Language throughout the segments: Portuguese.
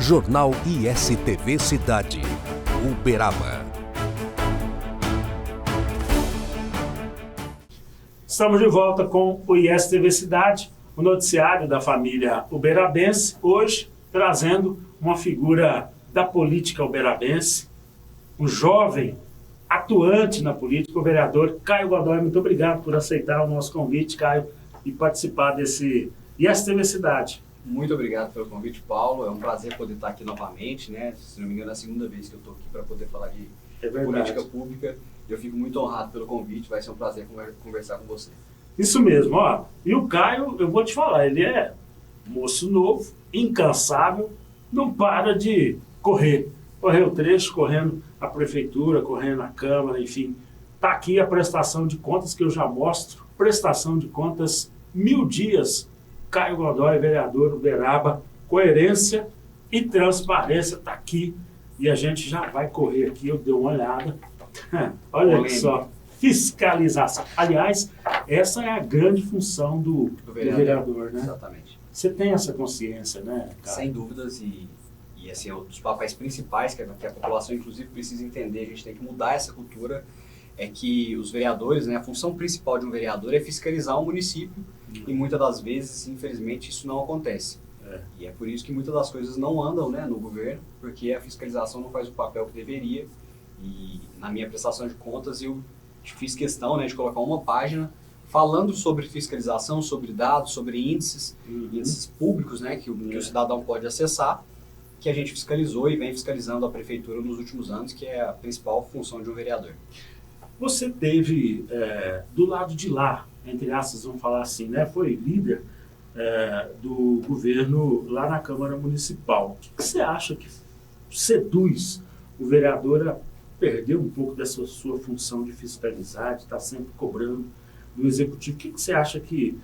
Jornal ISTV Cidade, Uberaba. Estamos de volta com o ISTV Cidade, o noticiário da família uberabense, hoje trazendo uma figura da política uberabense, um jovem atuante na política, o vereador Caio Godoy. Muito obrigado por aceitar o nosso convite, Caio, e participar desse ISTV Cidade. Muito obrigado pelo convite, Paulo. É um prazer poder estar aqui novamente, né? Se não me engano, é a segunda vez que eu estou aqui para poder falar de política pública. Eu fico muito honrado pelo convite, vai ser um prazer conversar com você. Isso mesmo, ó. E o Caio, eu vou te falar, ele é moço novo, incansável, não para de correr. Correu o trecho, correndo a prefeitura, correndo a Câmara, enfim. Está aqui a prestação de contas que eu já mostro. Prestação de contas, 1000 dias. Caio Godoy, vereador Uberaba, coerência e transparência está aqui. E a gente já vai correr aqui, eu dei uma olhada. Olha só, fiscalização. Aliás, essa é a grande função do vereador, né? Exatamente. Você tem essa consciência, né, Caio? Sem dúvidas, e assim, um dos papéis principais que a população, inclusive, precisa entender, a gente tem que mudar essa cultura, é que os vereadores, né, a função principal de um vereador é fiscalizar o município, e muitas das vezes, infelizmente, isso não acontece. E é por isso que muitas das coisas não andam, né, no governo, porque a fiscalização não faz o papel que deveria. E na minha prestação de contas eu fiz questão, né, de colocar uma página falando sobre fiscalização, sobre dados, sobre índices, índices públicos, né, que o cidadão pode acessar, que a gente fiscalizou e vem fiscalizando a prefeitura nos últimos anos, que é a principal função de um vereador. Você teve, do lado de lá, entre aspas, vamos falar assim, né, foi líder do governo lá na Câmara Municipal. O que você acha que seduz o vereador a perder um pouco dessa sua função de fiscalizar, de estar sempre cobrando do executivo? O que você acha que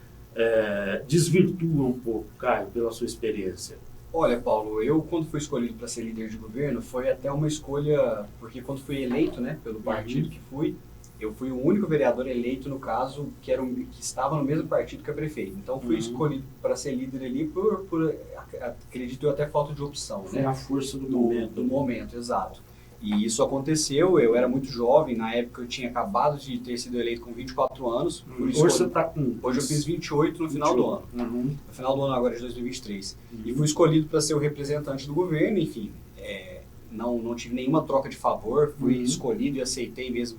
desvirtua um pouco, Caio, pela sua experiência? Olha, Paulo, eu quando fui escolhido para ser líder de governo, foi até uma escolha, porque quando fui eleito, né, pelo partido que fui, eu fui o único vereador eleito, no caso, que estava no mesmo partido que a prefeito. Então, fui escolhido para ser líder ali por, acredito eu, até falta de opção. Foi, né? A força do momento. Do momento, exato. E isso aconteceu, eu era muito jovem, na época eu tinha acabado de ter sido eleito com 24 anos. Hoje você está com... Hoje eu fiz 28 no final do ano. No final do ano agora de 2023. E fui escolhido para ser o representante do governo, enfim. Não tive nenhuma troca de favor, fui escolhido e aceitei mesmo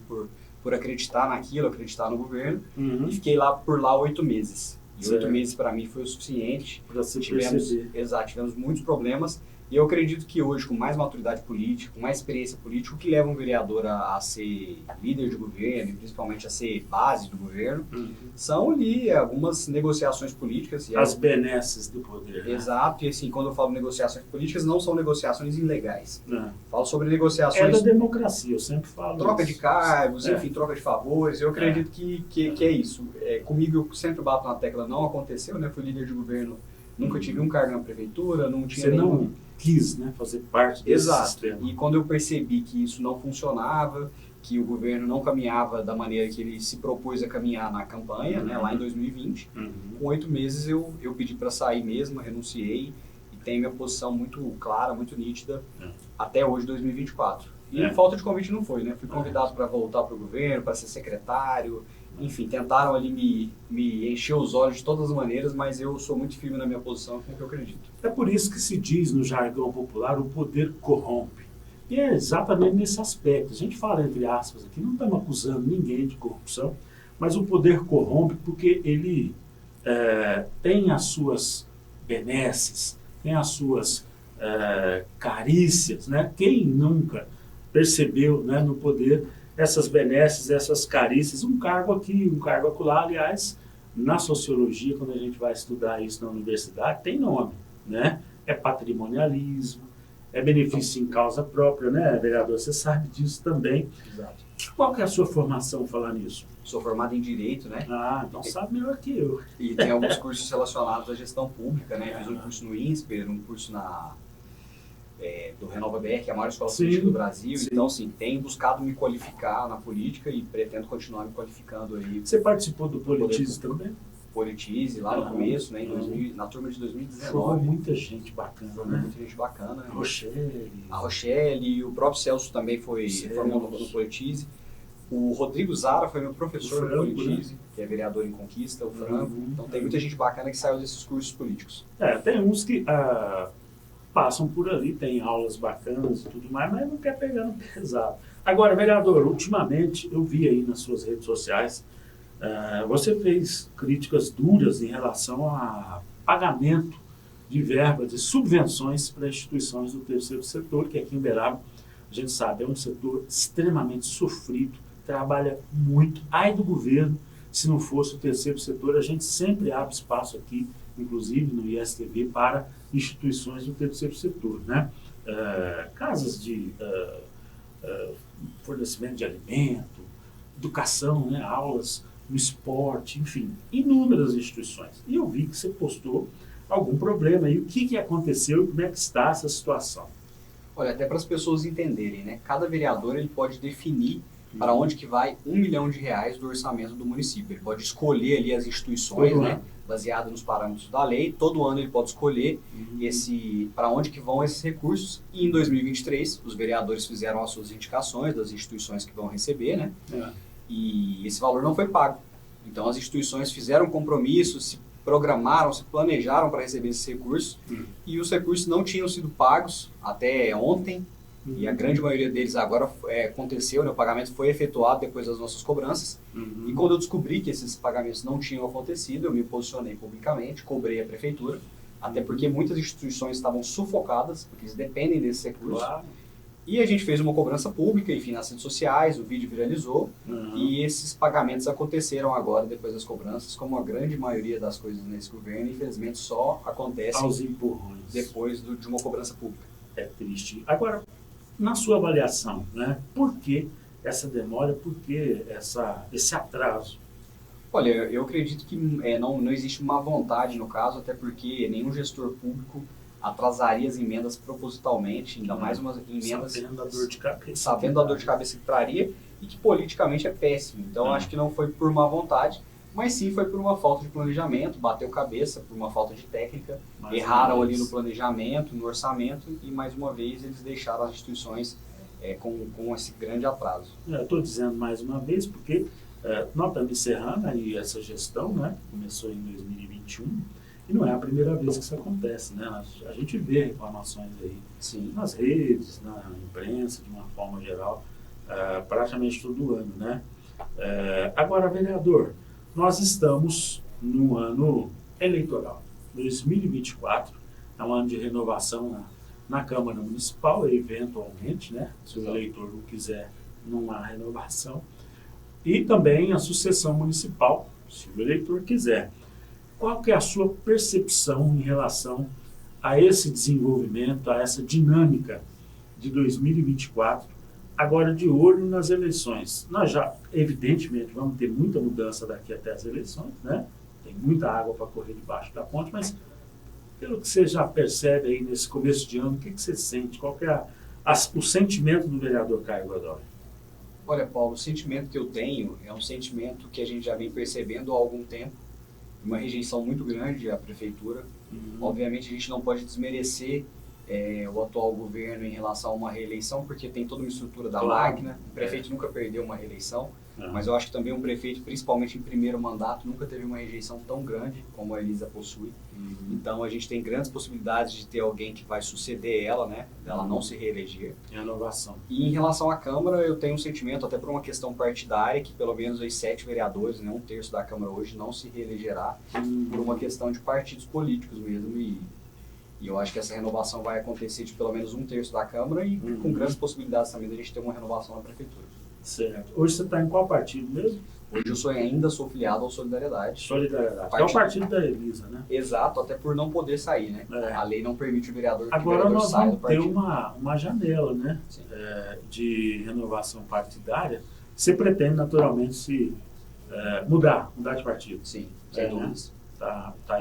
por acreditar naquilo, acreditar no governo. E fiquei por lá 8 meses. E 8 meses para mim foi o suficiente. Para você perceber. Exato, tivemos muitos problemas. E eu acredito que hoje, com mais maturidade política, com mais experiência política, o que leva um vereador a ser líder de governo, e principalmente a ser base do governo, são ali algumas negociações políticas. As benesses do poder. Né? Exato, e assim, quando eu falo negociações políticas, não são negociações ilegais. Falo sobre negociações... É da democracia, eu sempre falo troca isso. De cargos, enfim, troca de favores. Eu acredito que é isso. Comigo, eu sempre bato na tecla, não aconteceu, né? Fui líder de governo, nunca tive um cargo na prefeitura, não tinha nenhum... quis, né, fazer parte desse sistema. E quando eu percebi que isso não funcionava, que o governo não caminhava da maneira que ele se propôs a caminhar na campanha, né, lá em 2020, com 8 meses eu pedi para sair mesmo, renunciei e tenho minha posição muito clara, muito nítida até hoje, 2024. E falta de convite não foi, né? Fui convidado para voltar para o governo, para ser secretário, enfim, tentaram ali me encher os olhos de todas as maneiras, mas eu sou muito firme na minha posição, com o que eu acredito. É por isso que se diz no jargão popular, o poder corrompe. E é exatamente nesse aspecto. A gente fala entre aspas aqui, não estamos acusando ninguém de corrupção, mas o poder corrompe porque ele tem as suas benesses, tem as suas carícias, né? Quem nunca percebeu, né, no poder essas benesses, essas carícias, um cargo aqui, um cargo acolá. Aliás, na sociologia, quando a gente vai estudar isso na universidade, tem nome, né? É patrimonialismo, é benefício em causa própria, né, vereador? Você sabe disso também. Exato. Qual que é a sua formação falar nisso? Sou formado em Direito, né? Ah, então sabe melhor que eu. E tem alguns cursos relacionados à gestão pública, né? Fiz um curso no INSPER, um curso do Renova BR, que é a maior escola política do Brasil. Sim. Então, sim, tenho buscado me qualificar na política e pretendo continuar me qualificando aí. Você participou do Politize também? Politize, lá no começo, né, na turma de 2019. Formou muita gente bacana, Formou né? muita gente bacana. Né? A A Rochelle e o próprio Celso também formou no Politize. O Rodrigo Zara foi meu professor no Politize, né? Que é vereador em Conquista, o Franco. Então tem muita gente bacana que saiu desses cursos políticos. Tem uns que passam por ali, tem aulas bacanas e tudo mais, mas não quer pegar no pesado. Agora, vereador, ultimamente eu vi aí nas suas redes sociais, você fez críticas duras em relação a pagamento de verbas e subvenções para instituições do terceiro setor, que aqui em Uberaba, a gente sabe, é um setor extremamente sofrido, trabalha muito. Ai do governo, se não fosse o terceiro setor, a gente sempre abre espaço aqui, inclusive no ISTV, para instituições do terceiro setor, né? Casas de fornecimento de alimento, educação, né? Aulas no esporte, enfim, inúmeras instituições. E eu vi que você postou algum problema aí. O que aconteceu e como é que está essa situação? Olha, até para as pessoas entenderem, né? Cada vereador ele pode definir para onde que vai R$1 milhão do orçamento do município. Ele pode escolher ali as instituições, né? Baseado nos parâmetros da lei. Todo ano ele pode escolher para onde que vão esses recursos. E em 2023, os vereadores fizeram as suas indicações das instituições que vão receber, né? E esse valor não foi pago. Então as instituições fizeram compromissos, se programaram, se planejaram para receber esses recursos e os recursos não tinham sido pagos até ontem e a grande maioria deles agora aconteceu, né? O pagamento foi efetuado depois das nossas cobranças e quando eu descobri que esses pagamentos não tinham acontecido, eu me posicionei publicamente, cobrei a prefeitura, até porque muitas instituições estavam sufocadas, porque eles dependem desses recursos. E a gente fez uma cobrança pública, enfim, nas redes sociais, o vídeo viralizou, e esses pagamentos aconteceram agora, depois das cobranças, como a grande maioria das coisas nesse governo, infelizmente só acontece aos empurrões depois de uma cobrança pública. É triste. Agora, na sua avaliação, né, por que essa demora, por que esse atraso? Olha, eu acredito que não existe má vontade no caso, até porque nenhum gestor público atrasaria as emendas propositalmente, ainda mais umas emendas sabendo a dor de cabeça, sabendo a dor de cabeça que traria e que politicamente é péssimo. Então acho que não foi por má vontade, mas sim foi por uma falta de planejamento, bateu cabeça por uma falta de técnica, erraram ali no planejamento, no orçamento e mais uma vez eles deixaram as instituições com esse grande atraso. Eu estou dizendo mais uma vez porque nós estamos encerrando aí essa gestão, né? Começou em 2021. E não é a primeira vez que isso acontece, né? A gente vê reclamações aí nas redes, na imprensa, de uma forma geral, praticamente todo ano, né? Agora, vereador, nós estamos no ano eleitoral. 2024 é um ano de renovação na Câmara Municipal, eventualmente, né? Se o eleitor não quiser, não há renovação. E também a sucessão municipal, se o eleitor quiser. Qual que é a sua percepção em relação a esse desenvolvimento, a essa dinâmica de 2024, agora de olho nas eleições? Nós já, evidentemente, vamos ter muita mudança daqui até as eleições, né? Tem muita água para correr debaixo da ponte, mas pelo que você já percebe aí nesse começo de ano, o que você sente? Qual que é o sentimento do vereador Caio Godoy? Olha, Paulo, o sentimento que eu tenho é um sentimento que a gente já vem percebendo há algum tempo, uma rejeição muito grande à prefeitura. Obviamente a gente não pode desmerecer o atual governo em relação a uma reeleição, porque tem toda uma estrutura da máquina, o prefeito nunca perdeu uma reeleição, mas eu acho que também um prefeito, principalmente em primeiro mandato, nunca teve uma rejeição tão grande como a Elisa possui. Então a gente tem grandes possibilidades de ter alguém que vai suceder ela, né, dela não se reeleger. Renovação. E em relação à Câmara, eu tenho um sentimento, até por uma questão partidária, que pelo menos os 7 vereadores, né, 1/3 da Câmara hoje, não se reelegerá por uma questão de partidos políticos mesmo. E eu acho que essa renovação vai acontecer de pelo menos 1/3 da Câmara e com grandes possibilidades também de a gente ter uma renovação na Prefeitura. Certo. Hoje você está em qual partido mesmo? Hoje eu ainda sou filiado ao Solidariedade. Solidariedade. É o partido da Elisa, né? Exato, até por não poder sair, né? A lei não permite o vereador que agora o vereador nós saia do vamos ter partido. uma janela, né? De renovação partidária. Você pretende naturalmente mudar de partido? Sim, sem dúvidas.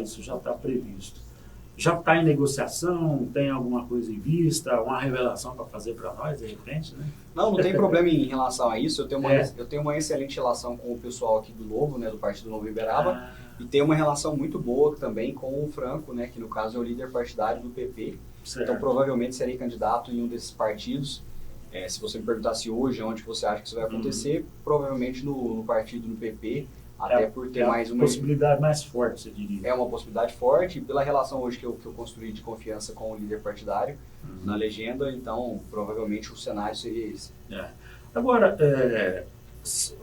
Isso já está previsto. já está em negociação? Tem alguma coisa em vista? Uma revelação para fazer para nós, de repente, né? Não tem problema em relação a isso. Eu tenho uma excelente relação com o pessoal aqui do Novo, né, do Partido Novo Uberaba, e tenho uma relação muito boa também com o Franco, né, que no caso é o líder partidário do PP. Certo. Então provavelmente serei candidato em um desses partidos. Se você me perguntasse hoje onde você acha que isso vai acontecer, provavelmente no partido, no PP, até por ter mais uma possibilidade mais forte, você diria. É uma possibilidade forte, e pela relação hoje que eu construí de confiança com o líder partidário na legenda, então provavelmente o cenário seria esse. Agora,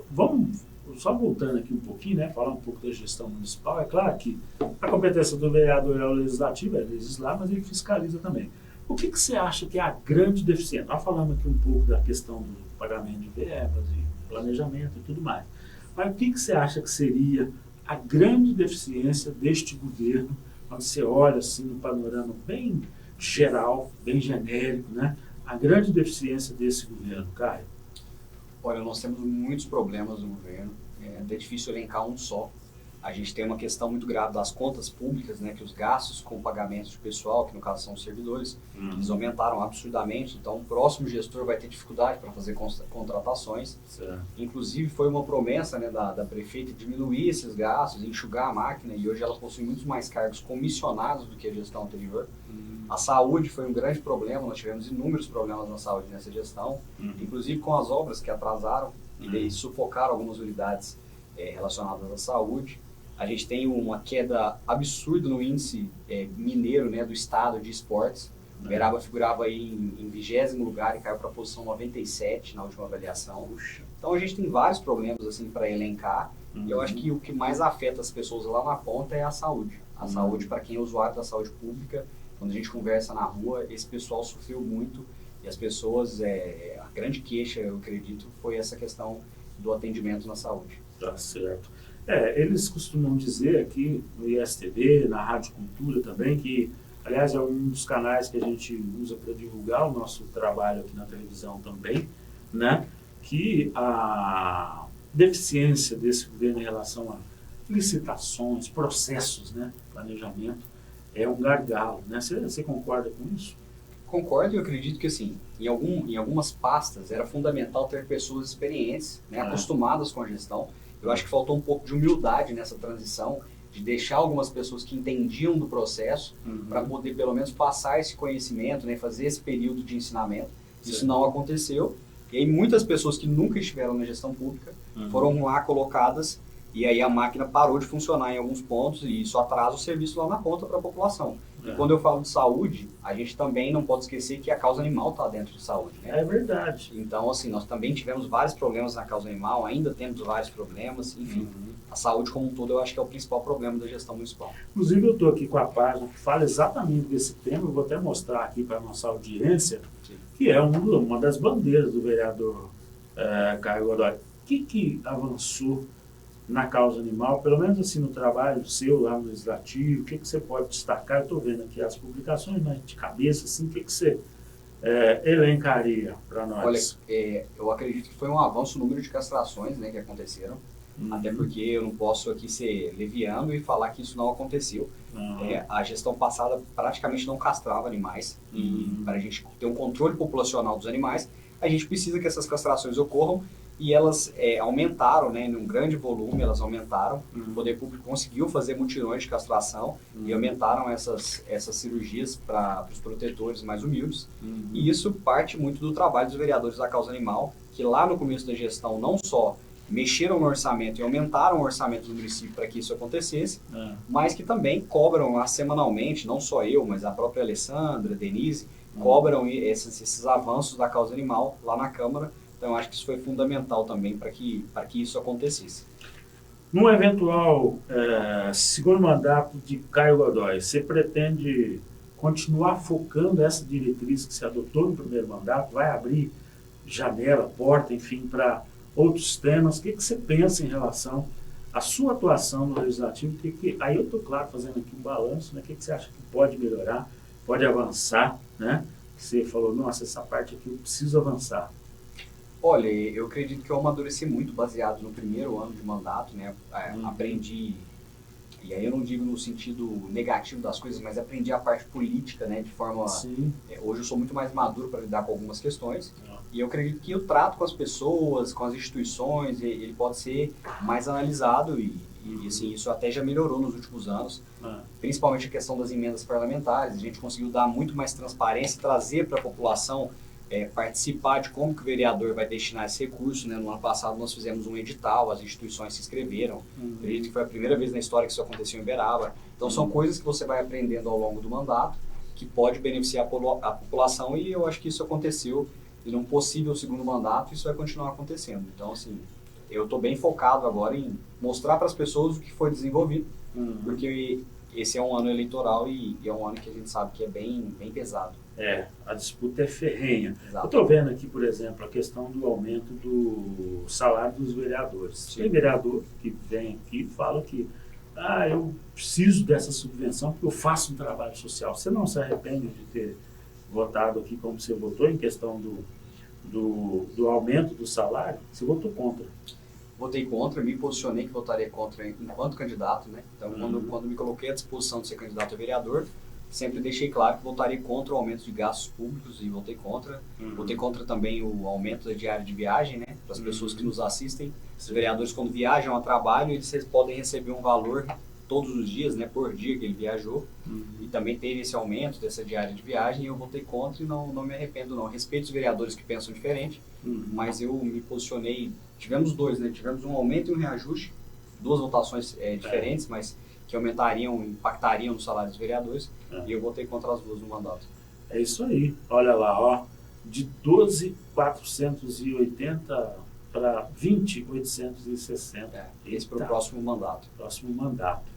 vamos só voltando aqui um pouquinho, né, falar um pouco da gestão municipal. É claro que a competência do vereador é o legislativo, é legislar, mas ele fiscaliza também. O que você acha que é a grande deficiência? Nós falamos aqui um pouco da questão do pagamento de verbas e planejamento e tudo mais. Mas o que você acha que seria a grande deficiência deste governo, quando você olha assim no panorama bem geral, bem genérico, né? A grande deficiência desse governo, Caio? Olha, nós temos muitos problemas no governo, é até difícil elencar um só. A gente tem uma questão muito grave das contas públicas, né, que os gastos com pagamentos de pessoal, que no caso são os servidores, eles aumentaram absurdamente, então o próximo gestor vai ter dificuldade para fazer contratações. Certo. Inclusive foi uma promessa, né, da prefeita diminuir esses gastos, enxugar a máquina, e hoje ela possui muitos mais cargos comissionados do que a gestão anterior. A saúde foi um grande problema, nós tivemos inúmeros problemas na saúde nessa gestão, inclusive com as obras que atrasaram e daí sufocaram algumas unidades relacionadas à saúde. A gente tem uma queda absurda no índice mineiro, né, do estado de esportes. Uberaba figurava aí em 20º lugar e caiu para a posição 97 na última avaliação. Então a gente tem vários problemas assim para elencar. E eu acho que o que mais afeta as pessoas lá na ponta é a saúde. A saúde, para quem é usuário da saúde pública, quando a gente conversa na rua, esse pessoal sofreu muito. E as pessoas, a grande queixa, eu acredito, foi essa questão do atendimento na saúde. Tá certo. Eles costumam dizer aqui no ISTV, na Rádio Cultura também, que, aliás, é um dos canais que a gente usa para divulgar o nosso trabalho aqui na televisão também, né, que a deficiência desse governo em relação a licitações, processos, né, planejamento, é um gargalo, né? Você concorda com isso? Concordo, e eu acredito que, assim, em algumas pastas era fundamental ter pessoas experientes, né, acostumadas com a gestão. Eu acho que faltou um pouco de humildade nessa transição, de deixar algumas pessoas que entendiam do processo para poder pelo menos passar esse conhecimento, né, fazer esse período de ensinamento. Isso não aconteceu. E aí muitas pessoas que nunca estiveram na gestão pública foram lá colocadas, e aí a máquina parou de funcionar em alguns pontos e isso atrasa o serviço lá na ponta para a população. E quando eu falo de saúde, a gente também não pode esquecer que a causa animal está dentro de saúde, né? É verdade. Então, assim, nós também tivemos vários problemas na causa animal, ainda temos vários problemas, enfim. A saúde como um todo eu acho que é o principal problema da gestão municipal. Inclusive eu estou aqui com a página que fala exatamente desse tema, eu vou até mostrar aqui para a nossa audiência, que é uma das bandeiras do vereador Caio Godoy. O que avançou na causa animal, pelo menos assim no trabalho seu lá no Legislativo? O que você pode destacar? Eu estou vendo aqui as publicações, mas de cabeça, assim, o que você elencaria para nós? Olha, eu acredito que foi um avanço no número de castrações, né, que aconteceram, até porque eu não posso aqui ser leviano e falar que isso não aconteceu. A gestão passada praticamente não castrava animais, e para a gente ter um controle populacional dos animais, a gente precisa que essas castrações ocorram. E elas aumentaram, né, num grande volume, elas aumentaram. O poder público conseguiu fazer mutirões de castração e aumentaram essas cirurgias para os protetores mais humildes. E isso parte muito do trabalho dos vereadores da causa animal, que lá no começo da gestão não só mexeram no orçamento e aumentaram o orçamento do município para que isso acontecesse, mas que também cobram lá semanalmente, não só eu, mas a própria Alessandra, Denise, cobram esses avanços da causa animal lá na Câmara. Então, eu acho que isso foi fundamental também para que isso acontecesse. No eventual segundo mandato de Caio Godoy, você pretende continuar focando essa diretriz que você adotou no primeiro mandato? Vai abrir janela, porta, enfim, para outros temas? O que você pensa em relação à sua atuação no Legislativo? Aí eu estou, claro, fazendo aqui um balanço, né? O que você acha que pode melhorar, pode avançar, né? Você falou, nossa, essa parte aqui eu preciso avançar. Olha, eu acredito que eu amadureci muito baseado no primeiro ano de mandato, né? Aprendi e aí eu não digo no sentido negativo das coisas, mas aprendi a parte política, né, de forma... Sim. Hoje eu sou muito mais maduro para lidar com algumas questões, e eu acredito que o trato com as pessoas, com as instituições, ele pode ser mais analisado e assim, isso até já melhorou nos últimos anos, principalmente a questão das emendas parlamentares. A gente conseguiu dar muito mais transparência, trazer para a população participar de como que o vereador vai destinar esse recurso, né? No ano passado nós fizemos um edital, as instituições se inscreveram, acredito que foi a primeira vez na história que isso aconteceu em Uberaba. Então são coisas que você vai aprendendo ao longo do mandato, que pode beneficiar a população, e eu acho que isso aconteceu e num possível segundo mandato isso vai continuar acontecendo. Então assim, eu estou bem focado agora em mostrar para as pessoas o que foi desenvolvido, porque esse é um ano eleitoral e é um ano que a gente sabe que é bem pesado. A disputa é ferrenha. Exato. Eu estou vendo aqui, por exemplo, a questão do aumento do salário dos vereadores. Sim. Tem vereador que vem aqui e fala que eu preciso dessa subvenção porque eu faço um trabalho social. Você não se arrepende de ter votado aqui como você votou em questão do aumento do salário? Você votou contra. Votei contra, me posicionei que votaria contra enquanto candidato, né? Então, quando me coloquei à disposição de ser candidato a vereador, sempre deixei claro que votaria contra o aumento de gastos públicos e votei contra. Votei contra também o aumento da diária de viagem, né? Para as pessoas que nos assistem. Os vereadores, quando viajam a trabalho, eles podem receber um valor todos os dias, né? Por dia que ele viajou. E também teve esse aumento dessa diária de viagem e eu votei contra e não me arrependo, não. Respeito os vereadores que pensam diferente, mas eu me posicionei. Tivemos dois, né? Tivemos um aumento e um reajuste, duas votações diferentes, mas que impactariam no salário dos vereadores, e eu votei contra as duas no mandato. É isso aí. Olha lá, de 12.480 para 20.860. Esse para o próximo mandato. Próximo mandato.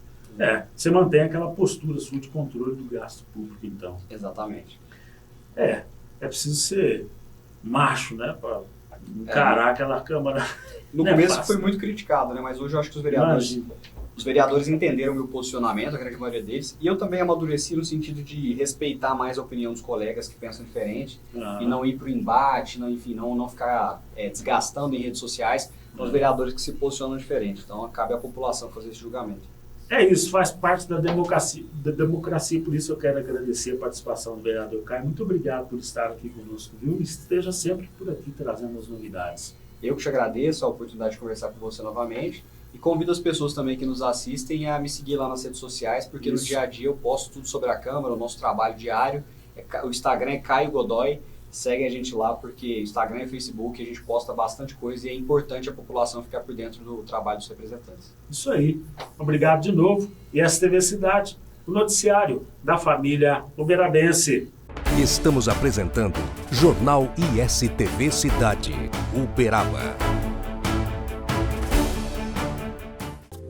Você mantém aquela postura sua de controle do gasto público, então. Exatamente. É preciso ser macho, né, para encarar aquela Câmara. No começo foi muito criticado, né, mas hoje eu acho que os vereadores entenderam o meu posicionamento, a grande maioria deles, e eu também amadureci no sentido de respeitar mais a opinião dos colegas que pensam diferente e não ir para o embate, não ficar desgastando em redes sociais os vereadores que se posicionam diferente. Então, cabe à população fazer esse julgamento. É isso, faz parte da democracia, por isso eu quero agradecer a participação do vereador Caio. Muito obrigado por estar aqui conosco, viu? E esteja sempre por aqui trazendo as novidades. Eu que te agradeço a oportunidade de conversar com você novamente e convido as pessoas também que nos assistem a me seguir lá nas redes sociais, porque no dia a dia eu posto tudo sobre a Câmara, o nosso trabalho diário. O Instagram é Caio Godoy. Segue a gente lá, porque Instagram e Facebook a gente posta bastante coisa e é importante a população ficar por dentro do trabalho dos representantes. Isso aí. Obrigado de novo. E STV Cidade, o noticiário da família uberabense. Estamos apresentando Jornal ISTV Cidade, Uberaba.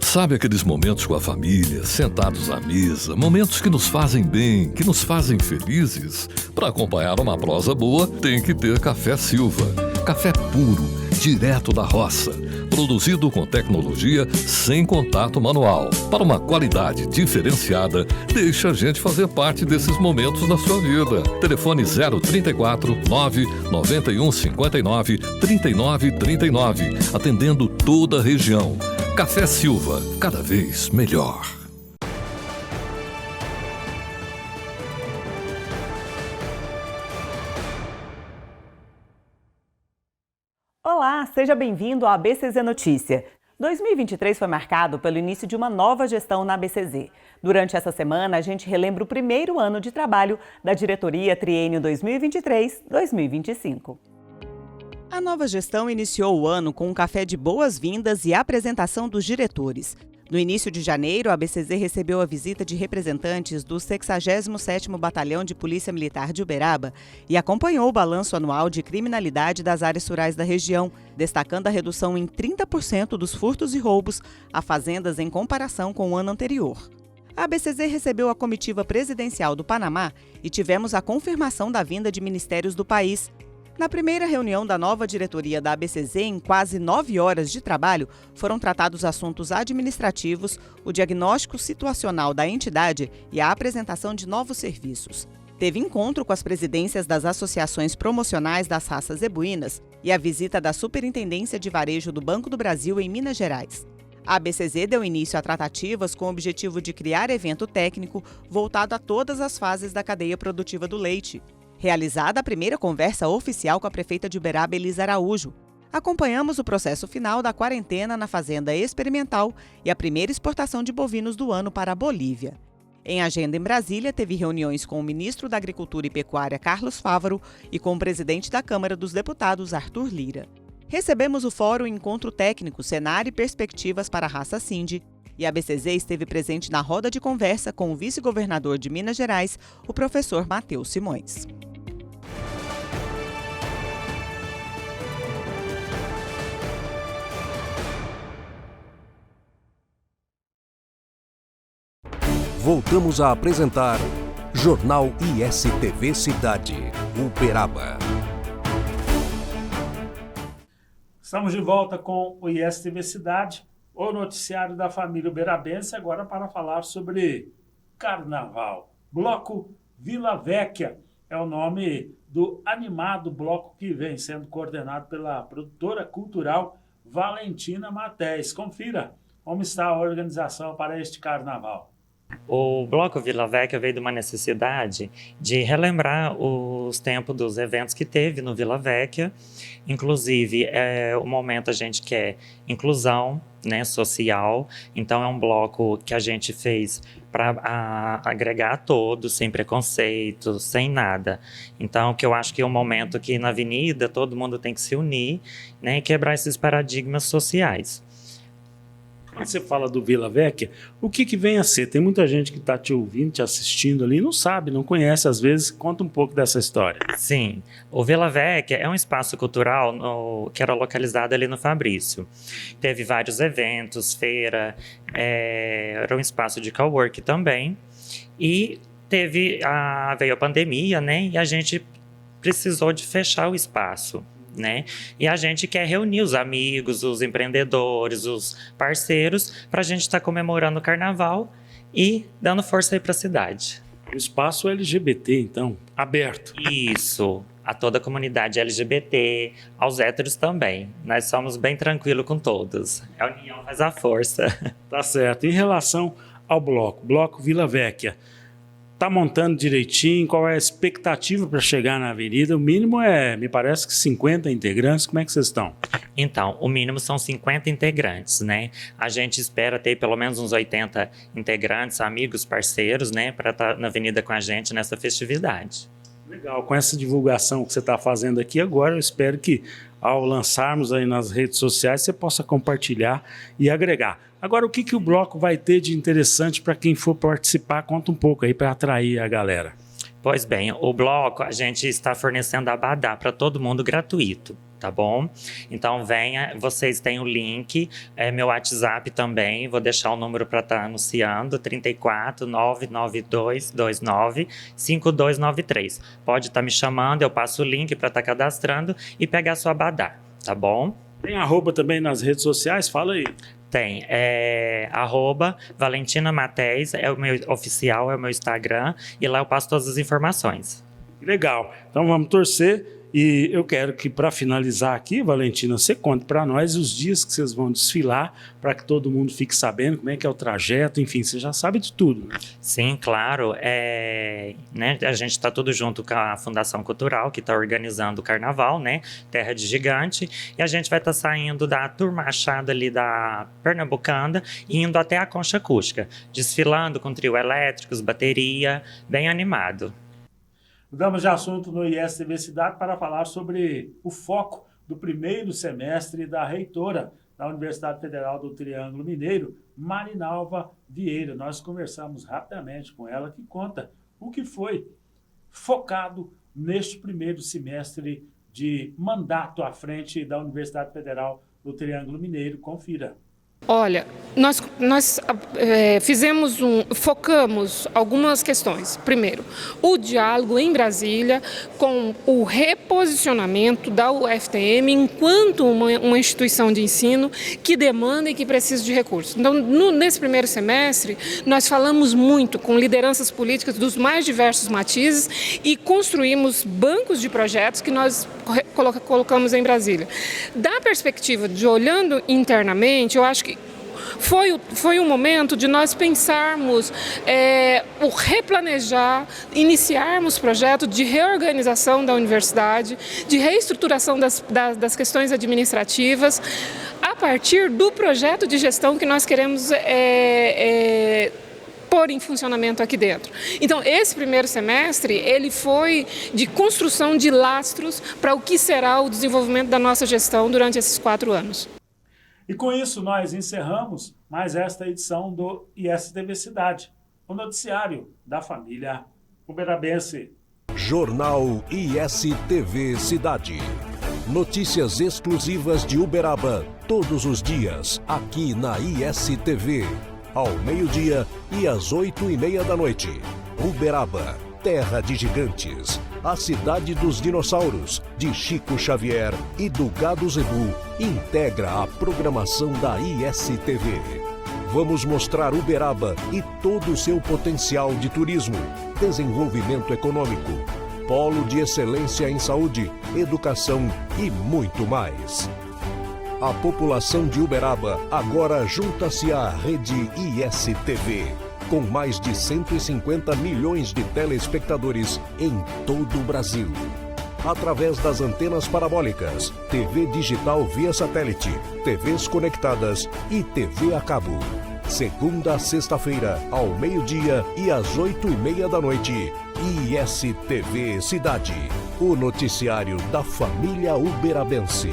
Sabe aqueles momentos com a família, sentados à mesa, momentos que nos fazem bem, que nos fazem felizes? Para acompanhar uma prosa boa, tem que ter Café Silva. Café puro, direto da roça, produzido com tecnologia sem contato manual. Para uma qualidade diferenciada, deixa a gente fazer parte desses momentos na sua vida. Telefone 034 991 59 39 39, atendendo toda a região. Café Silva, cada vez melhor. Olá, seja bem-vindo à ABCZ Notícia. 2023 foi marcado pelo início de uma nova gestão na ABCZ. Durante essa semana, a gente relembra o primeiro ano de trabalho da diretoria triênio 2023-2025. A nova gestão iniciou o ano com um café de boas-vindas e apresentação dos diretores. No início de janeiro, a ABCZ recebeu a visita de representantes do 67º Batalhão de Polícia Militar de Uberaba e acompanhou o balanço anual de criminalidade das áreas rurais da região, destacando a redução em 30% dos furtos e roubos a fazendas em comparação com o ano anterior. A ABCZ recebeu a comitiva presidencial do Panamá e tivemos a confirmação da vinda de ministérios do país. Na primeira reunião da nova diretoria da ABCZ, em quase 9 horas de trabalho, foram tratados assuntos administrativos, o diagnóstico situacional da entidade e a apresentação de novos serviços. Teve encontro com as presidências das associações promocionais das raças zebuínas e a visita da Superintendência de Varejo do Banco do Brasil em Minas Gerais. A ABCZ deu início a tratativas com o objetivo de criar evento técnico voltado a todas as fases da cadeia produtiva do leite. Realizada a primeira conversa oficial com a prefeita de Uberaba, Elisa Araújo, acompanhamos o processo final da quarentena na fazenda experimental e a primeira exportação de bovinos do ano para a Bolívia. Em agenda em Brasília, teve reuniões com o ministro da Agricultura e Pecuária, Carlos Fávaro, e com o presidente da Câmara dos Deputados, Arthur Lira. Recebemos o fórum Encontro Técnico, Cenário e Perspectivas para a Raça Sindi, e a ABCZ esteve presente na roda de conversa com o vice-governador de Minas Gerais, o professor Matheus Simões. Voltamos a apresentar Jornal ISTV Cidade, Uberaba. Estamos de volta com o ISTV Cidade, o noticiário da família uberabense, agora para falar sobre Carnaval. Bloco Vila Véquia é o nome do animado bloco que vem sendo coordenado pela produtora cultural Valentina Matéis. Confira como está a organização para este Carnaval. O Bloco Vila Véquia veio de uma necessidade de relembrar os tempos dos eventos que teve no Vila Véquia. Inclusive, o momento a gente quer inclusão, né, social. Então, é um bloco que a gente fez para agregar a todos, sem preconceito, sem nada. Então, que eu acho que é um momento que na avenida todo mundo tem que se unir, né, e quebrar esses paradigmas sociais. Quando você fala do Vila Véquia, o que vem a ser? Tem muita gente que está te ouvindo, te assistindo ali, não sabe, não conhece, às vezes. Conta um pouco dessa história. Sim, o Vila Véquia é um espaço cultural que era localizado ali no Fabrício. Teve vários eventos, feira, era um espaço de cowork também. E veio a pandemia, né? E a gente precisou de fechar o espaço, né? E a gente quer reunir os amigos, os empreendedores, os parceiros, para a gente estar comemorando o Carnaval e dando força aí para a cidade. O espaço LGBT, então, aberto. Isso, a toda a comunidade LGBT, aos héteros também. Nós somos bem tranquilos com todos. A união faz a força. Tá certo. Em relação ao Bloco Vila Véquia, está montando direitinho? Qual é a expectativa para chegar na avenida? O mínimo me parece que 50 integrantes. Como é que vocês estão? Então, o mínimo são 50 integrantes, né? A gente espera ter pelo menos uns 80 integrantes, amigos, parceiros, né? Para estar na avenida com a gente nessa festividade. Legal. Com essa divulgação que você está fazendo aqui agora, eu espero que ao lançarmos aí nas redes sociais, você possa compartilhar e agregar. Agora, o que o bloco vai ter de interessante para quem for participar? Conta um pouco aí para atrair a galera. Pois bem, o bloco, a gente está fornecendo abadá para todo mundo gratuito, tá bom? Então venha, vocês têm o link, meu WhatsApp também, vou deixar o número para estar anunciando, 34 992 29 5293. Pode estar me chamando, eu passo o link para estar cadastrando e pegar sua abadá, tá bom? Tem arroba também nas redes sociais? Fala aí. Tem, @Valentina Matéis, é o meu oficial, é o meu Instagram, e lá eu passo todas as informações. Legal, então vamos torcer. E eu quero que, para finalizar aqui, Valentina, você conte para nós os dias que vocês vão desfilar, para que todo mundo fique sabendo como é que é o trajeto, enfim, você já sabe de tudo, né? Sim, claro. Né, a gente está tudo junto com a Fundação Cultural, que está organizando o Carnaval, né? Terra de Gigante, e a gente vai estar saindo da Turma Achada ali da Pernambucana e indo até a Concha Acústica, desfilando com trio elétricos, bateria, bem animado. Mudamos de assunto no ISTV Cidade para falar sobre o foco do primeiro semestre da reitora da Universidade Federal do Triângulo Mineiro, Marinalva Vieira. Nós conversamos rapidamente com ela, que conta o que foi focado neste primeiro semestre de mandato à frente da Universidade Federal do Triângulo Mineiro. Confira. Olha, nós focamos algumas questões. Primeiro, o diálogo em Brasília com o reposicionamento da UFTM enquanto uma instituição de ensino que demanda e que precisa de recursos. Então, nesse primeiro semestre, nós falamos muito com lideranças políticas dos mais diversos matizes e construímos bancos de projetos que nós colocamos em Brasília. Da perspectiva de olhando internamente, eu acho que foi um momento de nós pensarmos, o replanejar, iniciarmos projeto de reorganização da universidade, de reestruturação das questões administrativas, a partir do projeto de gestão que nós queremos pôr em funcionamento aqui dentro. Então, esse primeiro semestre, ele foi de construção de lastros para o que será o desenvolvimento da nossa gestão durante esses 4 anos. E com isso, nós encerramos mais esta edição do ISTV Cidade, o noticiário da família uberabense. Jornal ISTV Cidade. Notícias exclusivas de Uberaba todos os dias, aqui na ISTV. Ao meio-dia e às 8h30 da noite. Uberaba, terra de gigantes. A cidade dos dinossauros, de Chico Xavier e do Gado Zebu, integra a programação da ISTV. Vamos mostrar Uberaba e todo o seu potencial de turismo, desenvolvimento econômico, polo de excelência em saúde, educação e muito mais. A população de Uberaba agora junta-se à rede ISTV, com mais de 150 milhões de telespectadores em todo o Brasil. Através das antenas parabólicas, TV digital via satélite, TVs conectadas e TV a cabo. Segunda a sexta-feira, ao meio-dia e às 8h30 da noite. ISTV Cidade, o noticiário da família uberabense.